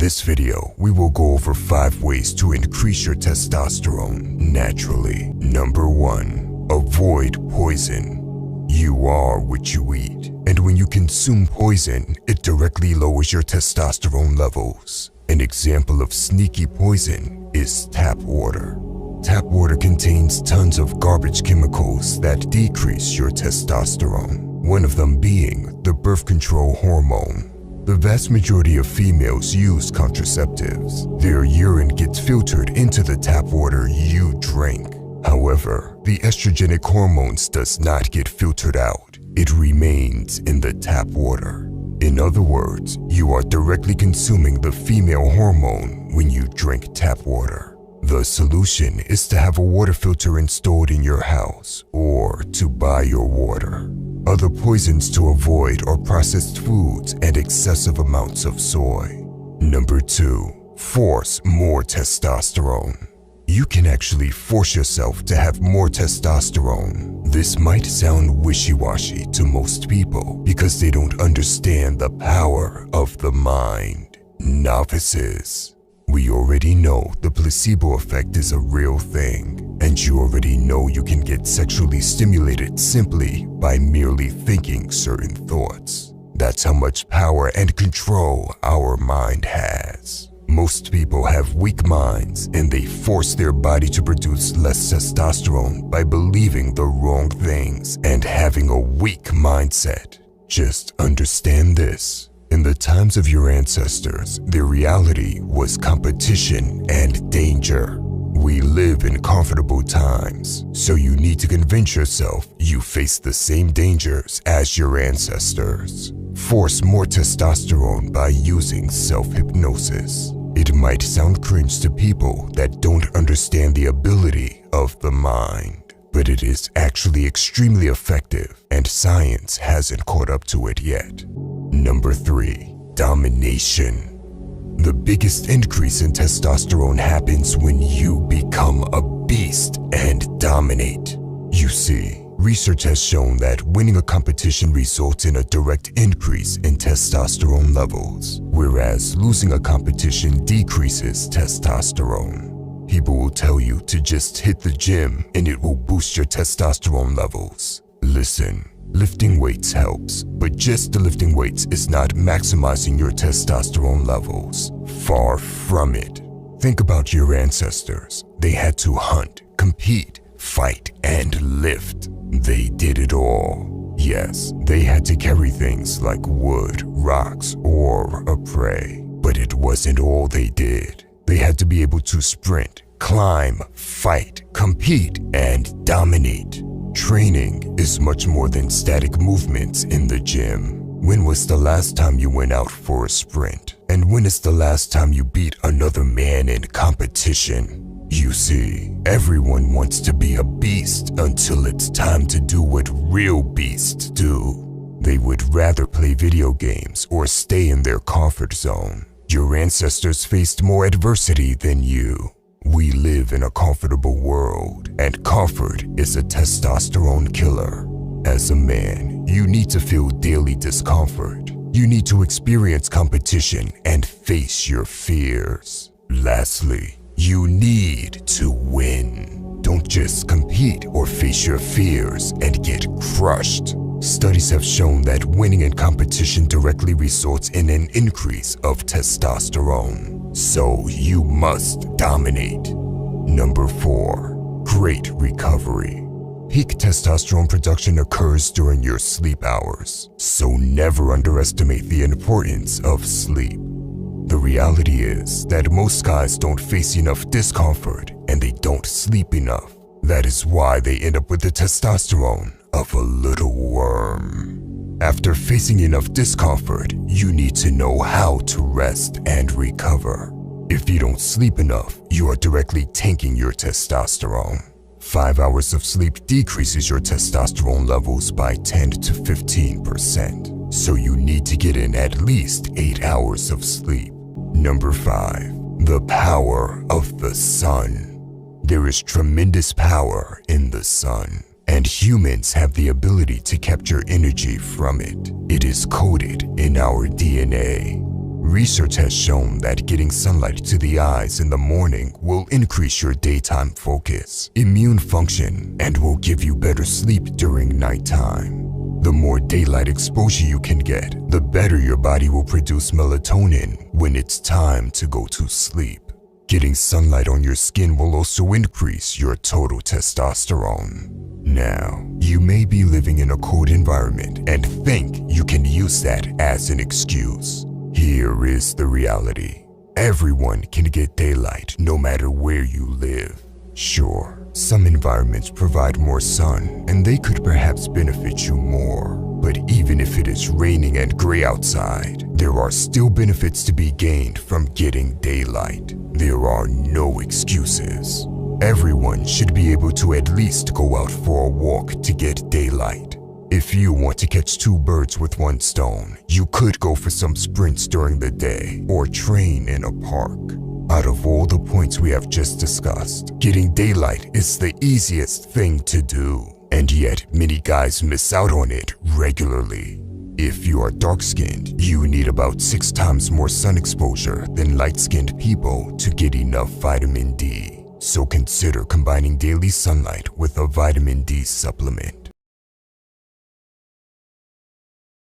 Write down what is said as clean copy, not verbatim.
this video, we will go over 5 ways to increase your testosterone naturally. Number 1. Avoid poison. You are what you eat, and when you consume poison, it directly lowers your testosterone levels. An example of sneaky poison is tap water. Tap water contains tons of garbage chemicals that decrease your testosterone, one of them being the birth control hormone. The vast majority of females use contraceptives. Their urine gets filtered into the tap water you drink. However, the estrogenic hormones does not get filtered out. It remains in the tap water. In other words, you are directly consuming the female hormone when you drink tap water. The solution is to have a water filter installed in your house or to buy your water. Other poisons to avoid are processed foods and excessive amounts of soy. Number 2. Force more testosterone. You can actually force yourself to have more testosterone. This might sound wishy-washy to most people because they don't understand the power of the mind. Novices. We already know the placebo effect is a real thing, and you already know you can get sexually stimulated simply by merely thinking certain thoughts. That's how much power and control our mind has. Most people have weak minds, and they force their body to produce less testosterone by believing the wrong things and having a weak mindset. Just understand this. In the times of your ancestors, their reality was competition and danger. We live in comfortable times, so you need to convince yourself you face the same dangers as your ancestors. Force more testosterone by using self-hypnosis. It might sound cringe to people that don't understand the ability of the mind, but it is actually extremely effective, and science hasn't caught up to it yet. Number 3. Domination. The biggest increase in testosterone happens when you become a beast and dominate. You see, research has shown that winning a competition results in a direct increase in testosterone levels, whereas losing a competition decreases testosterone. People will tell you to just hit the gym and it will boost your testosterone levels. Listen. Lifting weights helps, but just the lifting weights is not maximizing your testosterone levels. Far from it. Think about your ancestors. They had to hunt, compete, fight, and lift. They did it all. Yes, they had to carry things like wood, rocks, or a prey. But it wasn't all they did. They had to be able to sprint, climb, fight, compete, and dominate. Training is much more than static movements in the gym. When was the last time you went out for a sprint? And when is the last time you beat another man in competition? You see, everyone wants to be a beast until it's time to do what real beasts do. They would rather play video games or stay in their comfort zone. Your ancestors faced more adversity than you. We live in a comfortable world, and comfort is a testosterone killer. As a man, you need to feel daily discomfort. You need to experience competition and face your fears. Lastly, you need to win. Don't just compete or face your fears and get crushed. Studies have shown that winning in competition directly results in an increase of testosterone. So you must dominate. Number 4. Great recovery. Peak testosterone production occurs during your sleep hours, so never underestimate the importance of sleep. The reality is that most guys don't face enough discomfort and they don't sleep enough. That is why they end up with the testosterone of a little worm. After facing enough discomfort, you need to know how to rest and recover. If you don't sleep enough, you are directly tanking your testosterone. 5 hours of sleep decreases your testosterone levels by 10 to 15%, so you need to get in at least 8 hours of sleep. Number 5. The power of the sun. There is tremendous power in the sun, and humans have the ability to capture energy from it. It is coded in our DNA. Research has shown that getting sunlight to the eyes in the morning will increase your daytime focus, immune function, and will give you better sleep during nighttime. The more daylight exposure you can get, the better your body will produce melatonin when it's time to go to sleep. Getting sunlight on your skin will also increase your total testosterone. Now, you may be living in a cold environment and think you can use that as an excuse. Here is the reality. Everyone can get daylight no matter where you live. Sure, some environments provide more sun and they could perhaps benefit you more. But even if it is raining and gray outside, there are still benefits to be gained from getting daylight. There are no excuses. Everyone should be able to at least go out for a walk to get daylight. If you want to catch two birds with one stone, you could go for some sprints during the day or train in a park. Out of all the points we have just discussed, getting daylight is the easiest thing to do. And yet, many guys miss out on it regularly. If you are dark-skinned, you need about 6 times more sun exposure than light-skinned people to get enough vitamin D. So consider combining daily sunlight with a vitamin D supplement.